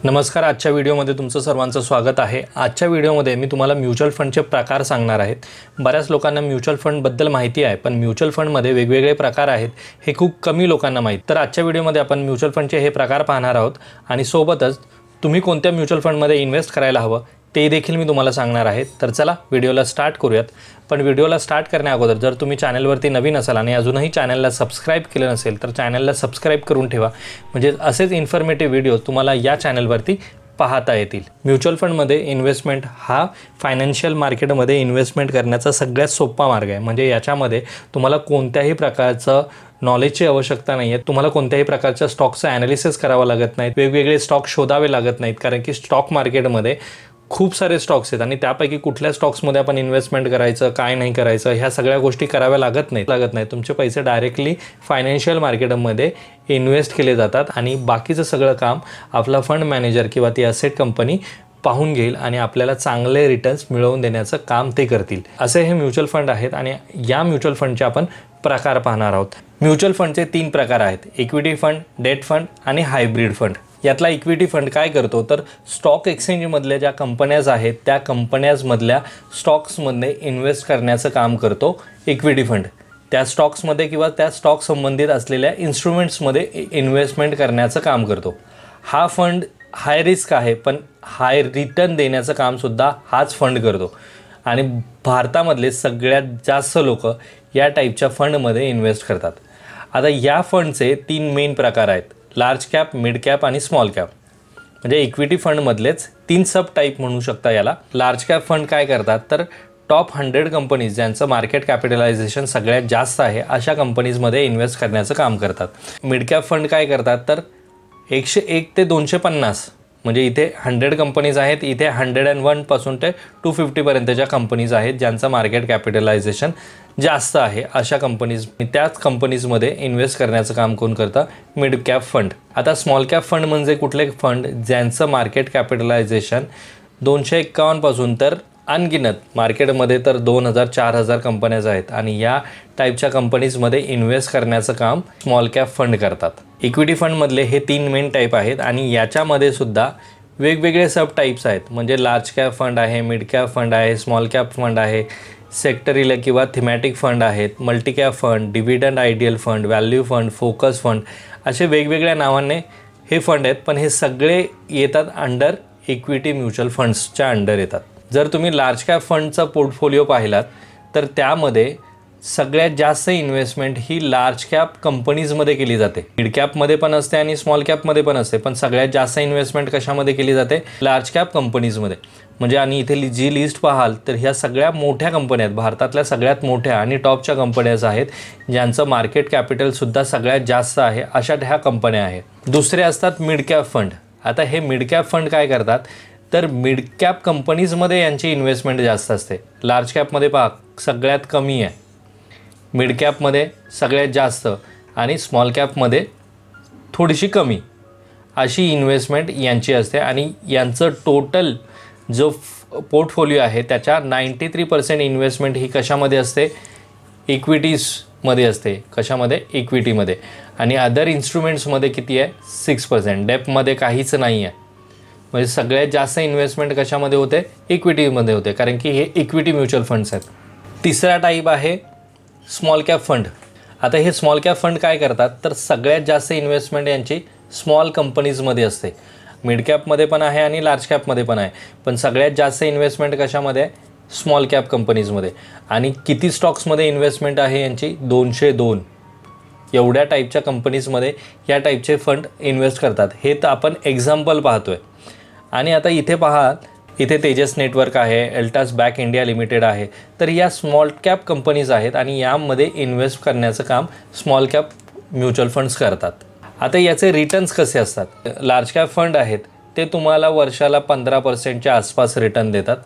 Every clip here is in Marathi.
नमस्कार. आजच्या व्हिडिओमध्ये तुमचं सर्वांचं स्वागत आहे. आजच्या व्हिडिओमध्ये मी तुम्हाला म्युच्युअल फंडचे प्रकार सांगणार आहेत. बऱ्याच लोकांना म्युच्युअल फंडबद्दल माहिती आहे, पण म्युच्युअल फंडमध्ये वेगवेगळे प्रकार आहेत हे खूप कमी लोकांना माहीत. तर आजच्या व्हिडिओमध्ये आपण म्युच्युअल फंडचे हे प्रकार पाहणार आहोत आणि सोबतच तुम्ही कोणत्या म्युच्युअल फंडमध्ये इन्व्हेस्ट करायला हवं ते देखील मी तुम्हाला सांगणार आहे. तर चला व्हिडिओला स्टार्ट करूयात. पण व्हिडिओला स्टार्ट करण्याअगोदर जर तुम्ही चॅनलवरती नवीन असाल आणि अजूनही चॅनलला सबस्क्राईब केलं नसेल तर चॅनलला सबस्क्राईब करून ठेवा, म्हणजे असेच इन्फॉर्मेटिव्ह व्हिडिओ तुम्हाला या चॅनलवरती पाहता येतील. म्युच्युअल फंडमध्ये इन्व्हेस्टमेंट हा फायनान्शियल मार्केटमध्ये इन्व्हेस्टमेंट करण्याचा सगळ्यात सोपा मार्ग आहे. म्हणजे याच्यामध्ये तुम्हाला कोणत्याही प्रकारचं नॉलेजची आवश्यकता नाही आहे. तुम्हाला कोणत्याही प्रकारच्या स्टॉकचं ॲनालिसिस करावं लागत नाहीत, वेगवेगळे स्टॉक शोधावे लागत नाहीत, कारण की स्टॉक मार्केटमध्ये खूप सारे स्टॉक्स आहेत आणि त्यापैकी कुठल्या स्टॉक्समध्ये आपण इन्व्हेस्टमेंट करायचं, काय नाही करायचं, ह्या सगळ्या गोष्टी कराव्या लागत नाही. तुमचे पैसे डायरेक्टली फायनान्शियल मार्केटमध्ये इन्व्हेस्ट केले जातात आणि बाकीचं सगळं काम आपला फंड मॅनेजर किंवा ती असेट कंपनी पाहून घेईल आणि आपल्याला चांगले रिटर्न्स मिळवून देण्याचं काम ते करतील. असे हे म्युच्युअल फंड आहेत आणि या म्युच्युअल फंडचे आपण प्रकार पाहणार आहोत. म्युच्युअल फंडचे 3 प्रकार आहेत: इक्विटी फंड, डेट फंड आणि हायब्रिड फंड. यातला इक्विटी फंड काय करतो तर स्टॉक एक्सचेंजमधल्या ज्या कंपन्याज आहेत त्या कंपन्याजमधल्या स्टॉक्समध्ये इन्व्हेस्ट करण्याचं काम करतो इक्विटी फंड. त्या स्टॉक्समध्ये किंवा त्या स्टॉक संबंधित असलेल्या इन्स्ट्रुमेंट्समध्ये इन्व्हेस्टमेंट करण्याचं काम करतो. हा फंड हाय रिस्क आहे, पण हाय रिटर्न देण्याचं कामसुद्धा हाच फंड करतो आणि भारतामधले सगळ्यात जास्त लोक या टाईपच्या फंडमध्ये इन्व्हेस्ट करतात. आता या फंडचे 3 मेन प्रकार आहेत: लार्ज कॅप, मिड कॅप आणि स्मॉल कॅप. म्हणजे इक्विटी फंडमधलेच 3 सब टाईप म्हणू शकता याला. लार्ज कॅप फंड काय करतात तर टॉप 100 कंपनीज ज्यांचं मार्केट कॅपिटलायझेशन सगळ्यात जास्त आहे अशा कंपनीजमध्ये इन्व्हेस्ट करण्याचं काम करतात. मिड कॅप फंड काय करतात तर 101 ते 250, म्हणजे इथे 100 कंपनीज आहेत, इथे 101 पासून ते 250पर्यंतच्या कंपनीज आहेत ज्यांचं मार्केट कॅपिटलायझेशन जास्त आहे. अशा कंपनीज, त्याच कंपनीजमध्ये इन्व्हेस्ट करण्याचं काम कोण करतं? Mid cap fund. आता स्मॉल कॅप फंड म्हणजे कुठले फंड ज्यांचं मार्केट कॅपिटलायझेशन 251 पासून तर अनगिनत, मार्केटमध्ये तर 2000-4000 कंपन्याज आहेत आणि या टाईपच्या कंपनीजमध्ये इन्व्हेस्ट करण्याचं काम स्मॉल कॅप फंड करतात. इक्विटी फंडमधले हे 3 मेन टाईप आहेत आणि याच्यामध्ये सुद्धा वेगवेगळे सब टाईप्स आहेत. म्हणजे लार्ज कॅप फंड आहे, मिड कॅप फंड आहे, स्मॉल कॅप फंड आहे, सेक्टरील किंवा थिमॅटिक फंड आहेत, multi cap fund, dividend ideal fund, value fund, focus fund, असे वेगवेगळ्या नावाने हे फंड आहेत. पण हे सगळे येतात अंडर इक्विटी म्युच्युअल फंड्सच्या अंडर येतात. जर तुम्ही लार्ज कॅप फंडचा पोर्टफोलिओ पाहिलात तर त्यामध्ये सगळ्यात जास्त इन्व्हेस्टमेंट ही लार्ज कॅप कंपनीजमध्ये केली जाते. मिड कॅपमध्ये पण असते आणि स्मॉल कॅपमध्ये पण असते, पण सगळ्यात जास्त इन्व्हेस्टमेंट कशामध्ये केली जाते? लार्ज कॅप कंपनीजमध्ये. म्हणजे आणि इथे जी लिस्ट पाहाल तर ह्या सगळ्या मोठ्या कंपन्या आहेत, भारतातल्या सगळ्यात मोठ्या आणि टॉपच्या कंपन्याज आहेत ज्यांचं मार्केट कॅपिटलसुद्धा सगळ्यात जास्त आहे, अशा ह्या कंपन्या आहेत. दुसरे असतात मिड कॅप फंड. आता हे मिड कॅप फंड काय करतात तर मिड कॅप कंपनीजमध्ये यांची इन्व्हेस्टमेंट जास्त असते. लार्ज कॅपमध्ये पहा सगळ्यात कमी आहे, मिड कॅपमध्ये सगळ्यात जास्त आणि स्मॉल कॅपमध्ये थोडीशी कमी, अशी इन्व्हेस्टमेंट यांची असते. आणि यांचं टोटल जो पोर्टफोलिओ आहे त्याच्या 93% इन्व्हेस्टमेंट ही कशामध्ये असते? इक्विटीजमध्ये असते. कशामध्ये? इक्विटीमध्ये. आणि अदर इन्स्ट्रुमेंट्समध्ये किती आहे? 6%. डेपमध्ये काहीच नाही आहे. म्हणजे सगळ्यात जास्त इन्व्हेस्टमेंट कशामध्ये होते? इक्विटीमध्ये होते, कारण की हे इक्विटी म्युच्युअल फंड्स आहेत. तिसरा टाईप आहे स्मॉल कॅप फंड. आता हे स्मॉल कॅप फंड काय करतात तर सगळ्यात जास्त इन्व्हेस्टमेंट यांची स्मॉल कंपनीजमध्ये असते. मिड कॅपमध्ये पण आहे आणि लार्ज कॅपमध्ये पण आहे, पण सगळ्यात जास्त इन्व्हेस्टमेंट कशामध्ये? स्मॉल कॅप कंपनीजमध्ये. आणि किती स्टॉक्समध्ये इन्व्हेस्टमेंट आहे यांची? 202. एवढ्या टाईपच्या कंपनीजमध्ये या टाईपचे फंड इन्व्हेस्ट करतात. हे तर आपण एक्झाम्पल पाहतोय. आणि आता इथे पहा, इथे तेजस नेटवर्क आहे, एल्टास बॅक इंडिया लिमिटेड आहे. तर या स्मॉल कॅप कंपनीज आहेत आणि यामध्ये इन्व्हेस्ट करण्याचं काम स्मॉल कॅप म्युच्युअल फंड्स करतात. आता याचे रिटर्न्स कसे असतात? लार्ज कॅप फंड आहेत ते तुम्हाला वर्षाला 15%च्या आसपास रिटर्न देतात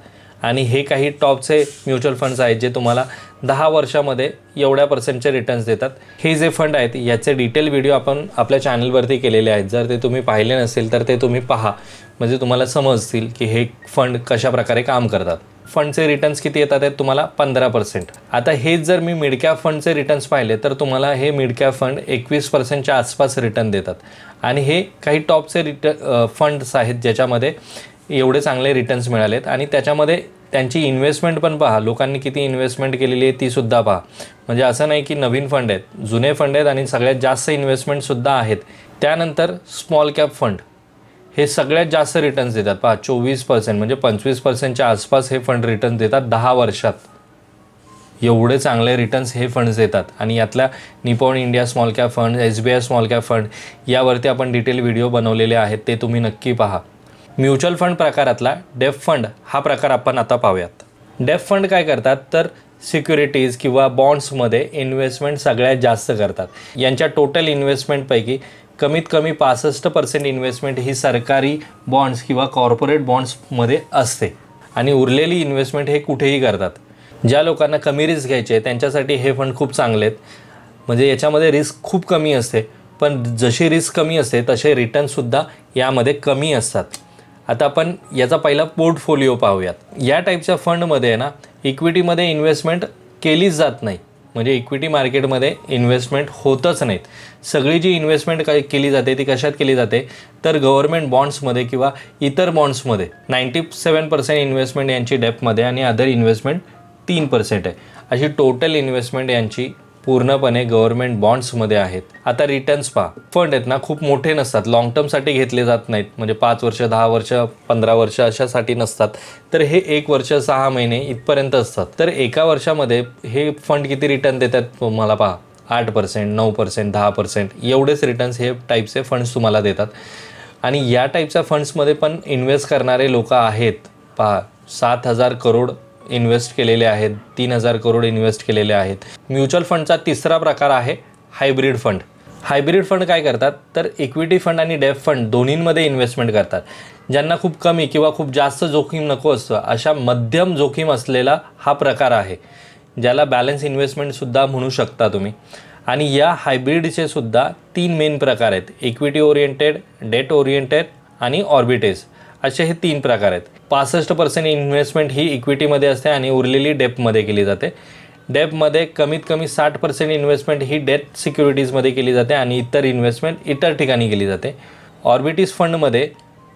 आणि हे काही टॉपचे म्युच्युअल फंड्स आहेत जे तुम्हाला 10 वर्षामध्ये एवढ्या पर्सेंटचे रिटर्न्स देतात. हे जे फंड आहेत याचे डिटेल व्हिडिओ आपण आपल्या चॅनलवरती केलेले आहेत. जर ते तुम्ही पाहिले नसेल तर ते तुम्ही पहा, म्हणजे तुम्हाला समजतील की हे फंड कशा प्रकारे काम करतात. फंडचे रिटर्न्स किती येतात आहेत तुम्हाला 15%. आता हे जर मी मिड कॅप फंडचे रिटर्न्स पाहिले तर तुम्हाला हे मिड कॅप फंड 21% आसपास रिटर्न देतात. आणि हे काही टॉपचे फंड्स आहेत ज्याच्यामध्ये एवढे चांगले रिटर्न्स मिळालेत. आणि त्याच्यामध्ये त्यांची इन्व्हेस्टमेंट पण पहा, लोकांनी किती इन्व्हेस्टमेंट केलेली आहे तीसुद्धा पहा. म्हणजे असं नाही की नवीन फंड आहेत, जुने फंड आहेत आणि सगळ्यात जास्त इन्व्हेस्टमेंटसुद्धा आहेत. त्यानंतर स्मॉल कॅप फंड हे सगळ्यात जास्त रिटर्न्स देतात पहा, 24% म्हणजे 25%च्या आसपास हे फंड रिटर्न देतात 10 वर्षात. एवढे चांगले रिटर्न्स हे फंड्स देतात. आणि यातल्या Nippon India small cap fund, SBI small cap fund यावरती आपण डिटेल व्हिडिओ बनवलेले आहेत, ते तुम्ही नक्की पहा. म्युच्युअल फंड प्रकारातला डेफ फंड हा प्रकार आपण आता पाहूयात. डेफ फंड काय करतात तर सिक्युरिटीज किंवा बॉन्ड्समध्ये इन्व्हेस्टमेंट सगळ्यात जास्त करतात. यांच्या टोटल इन्व्हेस्टमेंटपैकी कमीत कमी 65% इन्व्हेस्टमेंट ही सरकारी बॉन्ड्स किंवा कॉर्पोरेट बॉन्ड्समध्ये असते. आणि उरलेली इन्व्हेस्टमेंट हे कुठेही करतात. ज्या लोकांना कमी रिस्क घ्यायचे आहे त्यांच्यासाठी हे फंड खूप चांगले आहेत. म्हणजे याच्यामध्ये रिस्क खूप कमी असते, पण जशी रिस्क कमी असते तसे रिटर्नसुद्धा यामध्ये कमी असतात. आता आपण याचा पहिला पोर्टफोलिओ पाहूयात. या टाईपच्या फंडमध्ये आहे ना, इक्विटीमध्ये इन्व्हेस्टमेंट केलीच जात नाही. म्हणजे इक्विटी मार्केटमध्ये इन्व्हेस्टमेंट होतच नाहीत. सगळी जी इन्व्हेस्टमेंट केली जाते ती कशात केली जाते तर गव्हर्नमेंट बॉन्ड्समध्ये किंवा इतर बॉन्ड्समध्ये. 97% इन्व्हेस्टमेंट यांची डेप्थमध्ये आणि अदर इन्व्हेस्टमेंट 3% आहे. अशी टोटल इन्व्हेस्टमेंट यांची पूर्णपणे गव्हर्नमेंट बॉन्ड्समध्ये आहेत. आता रिटर्न्स पहा. फंड आहेत ना खूप मोठे नसतात, लाँग टर्मसाठी घेतले जात नाहीत. म्हणजे 5 वर्ष, 10 वर्ष, 15 वर्ष अशासाठी नसतात. तर हे 1 वर्ष 6 महिने इथपर्यंत असतात. तर एका वर्षामध्ये हे फंड किती रिटर्न देतात तुम्हाला पहा, 8%, 9%, 10% एवढेच रिटर्न्स हे टाईपचे फंड्स तुम्हाला देतात. आणि या टाईपच्या फंड्समध्ये पण इन्व्हेस्ट करणारे लोक आहेत पहा. 7,000 करोड इन्व्हेस्ट केलेले आहेत, 3,000 करोड इन्व्हेस्ट केलेले आहेत. म्युच्युअल फंडचा तिसरा प्रकार आहे हायब्रिड फंड. हायब्रिड फंड काय करतात तर इक्विटी फंड आणि डेफ फंड दोन्हींमध्ये इन्व्हेस्टमेंट करतात. ज्यांना खूप कमी किंवा खूप जास्त जोखीम नको असतं अशा मध्यम जोखीम असलेला हा प्रकार आहे, ज्याला बॅलन्स इन्व्हेस्टमेंटसुद्धा म्हणू शकता तुम्ही. आणि या हायब्रिडचे सुद्धा 3 मेन प्रकार आहेत. इक्विटी ओरिएंटेड, डेट ओरिएंटेड आणि ऑर्बिटेज असे हे 3 प्रकार आहेत. 65% इन्व्हेस्टमेंट ही इक्विटीमध्ये असते आणि उरलेली डेप्थमध्ये केली जाते. डेप्थमध्ये कमीत कमी 60% इन्व्हेस्टमेंट ही डेट सिक्युरिटीजमध्ये केली जाते आणि इतर इन्व्हेस्टमेंट इतर ठिकाणी केली जाते. ऑर्बिटीज फंडमध्ये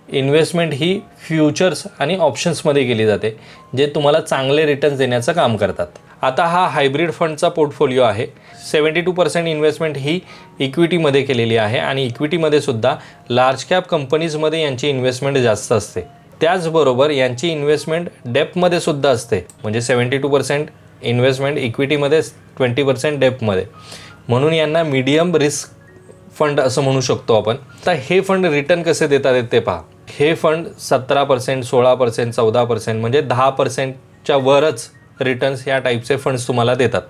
इन्व्हेस्टमेंट ही फ्युचर्स आणि ऑप्शन्समध्ये केली जाते, जे तुम्हाला चांगले रिटर्न्स देण्याचं काम करतात. आता हा हायब्रिड फंडचा पोर्टफोलिओ आहे. 72% इन्व्हेस्टमेंट ही इक्विटीमध्ये केलेली आहे आणि इक्विटीमध्ये सुद्धा लार्ज कॅप कंपनीजमध्ये यांची इन्व्हेस्टमेंट जास्त असते. त्याचबरोबर यांची इन्व्हेस्टमेंट डेप्थमध्ये सुद्धा असते. म्हणजे 72% इन्व्हेस्टमेंट इक्विटीमध्ये, 20% डेप्थमध्ये. म्हणून यांना मीडियम रिस्क फंड असं म्हणू शकतो आपण. तर हे फंड रिटर्न कसे देतात ते पहा. हे फंड 17%, 16%, 14% म्हणजे 10%च्या वरच रिटर्न्स या टाईपचे फंड्स तुम्हाला देतात.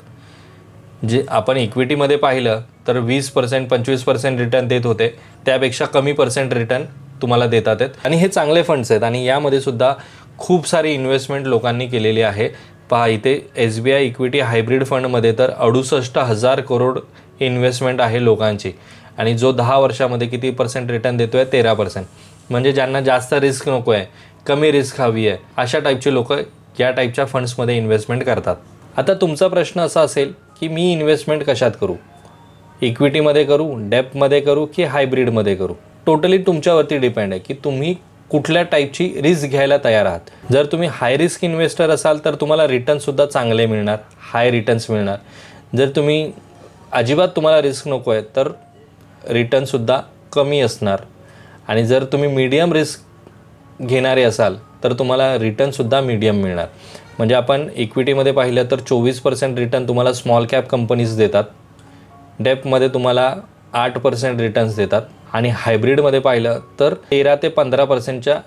जे आपण इक्विटीमध्ये पाहिलं तर 20%, 25% रिटर्न देत होते, त्यापेक्षा कमी पर्सेंट रिटर्न तुम्हाला देतात आहेत. आणि हे चांगले फंड्स आहेत आणि यामध्ये सुद्धा खूप सारी इन्व्हेस्टमेंट लोकांनी केलेली आहे. पहा इथे SBI इक्विटी हायब्रिड फंडमध्ये तर 68,000 करोड इन्व्हेस्टमेंट आहे लोकांची. आणि जो 10 वर्षामध्ये किती पर्सेंट रिटर्न देतो आहे 13%. म्हणजे ज्यांना जास्त रिस्क नको आहे, कमी रिस्क हवी आहे, अशा टाईपचे लोक या टाईपच्या फंड्समध्ये इन्व्हेस्टमेंट करतात. आता तुमचा प्रश्न असा असेल की मी इन्व्हेस्टमेंट कशात करू, इक्विटीमध्ये करू, डेप्थमध्ये करू की हायब्रिडमध्ये करू. टोटली तुमच्यावरती डिपेंड आहे की तुम्ही कुठल्या टाईपची रिस्क घ्यायला तयार आहात. जर तुम्ही हाय रिस्क इन्व्हेस्टर असाल तर तुम्हाला रिटर्नसुद्धा चांगले मिळणार, हाय रिटर्न्स मिळणार. जर तुम्ही अजिबात तुम्हाला रिस्क नको आहे तर रिटर्नसुद्धा कमी असणार. आणि जर तुम्ही मीडियम रिस्क घेणारे असाल तर तुम्हाला रिटर्नसुद्धा मीडियम मिळणार. म्हणजे आपण इक्विटीमध्ये पाहिलं तर 24% रिटर्न तुम्हाला स्मॉल कॅप कंपनीज देतात, डेप्थमध्ये तुम्हाला 8% रिटर्न्स देतात आणि हायब्रिडमध्ये पाहिलं तर 13 ते 15%च्या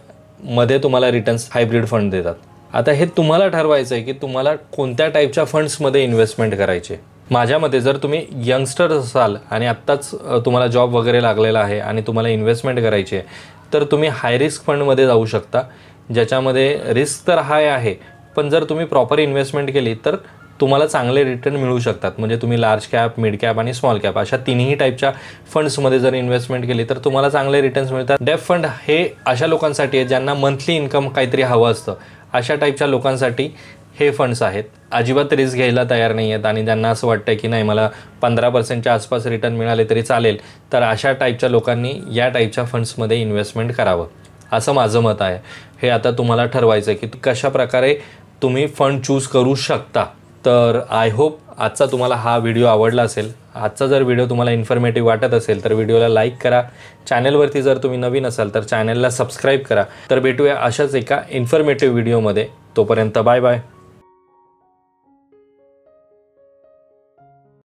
मध्ये तुम्हाला रिटर्न्स हायब्रिड फंड देतात. आता हे तुम्हाला ठरवायचं आहे की तुम्हाला कोणत्या टाईपच्या फंड्समध्ये इन्व्हेस्टमेंट करायचे. माझ्या मते जर तुम्ही यंगस्टर असाल आणि आत्ताच तुम्हाला जॉब वगैरे लागलेला आहे आणि तुम्हाला इन्व्हेस्टमेंट करायची आहे तर तुम्ही हाय रिस्क फंडमध्ये जाऊ शकता, ज्याच्यामध्ये रिस्क तर हाय आहे पण जर तुम्ही प्रॉपर इन्व्हेस्टमेंट केली तर तुम्हाला चांगले रिटर्न मिळू शकतात. म्हणजे तुम्ही लार्ज कॅप, मिड कॅप आणि स्मॉल कॅप अशा तिन्ही टाईपच्या फंड्समध्ये जर इन्व्हेस्टमेंट केली तर तुम्हाला चांगले रिटर्न्स मिळतात. डेफ फंड हे अशा लोकांसाठी आहे ज्यांना मंथली इन्कम काहीतरी हवं असतं अशा टाईपच्या लोकांसाठी हे फंड्स आहेत. अजिबात रिस्क घ्यायला तयार नाही आहेत आणि त्यांना असं वाटतं की नाही मला 15% आसपास रिटर्न मिळाले तरी चालेल, तर अशा टाईपच्या लोकांनी या टाईपच्या फंड्समध्ये इन्व्हेस्टमेंट करावं असं माझं मत आहे. हे आता तुम्हाला ठरवायचं आहे की कशा प्रकारे तुम्ही फंड चूज करू शकता. तर आय होप आजचा तुम्हाला हा व्हिडिओ आवडला असेल. आजचा जर व्हिडिओ तुम्हाला इन्फॉर्मेटिव्ह वाटत असेल तर व्हिडिओला लाईक करा. चॅनलवरती जर तुम्ही नवीन असाल तर चॅनलला सबस्क्राईब करा. तर भेटूया अशाच एका इन्फॉर्मेटिव्ह व्हिडिओमध्ये. तोपर्यंत बाय बाय.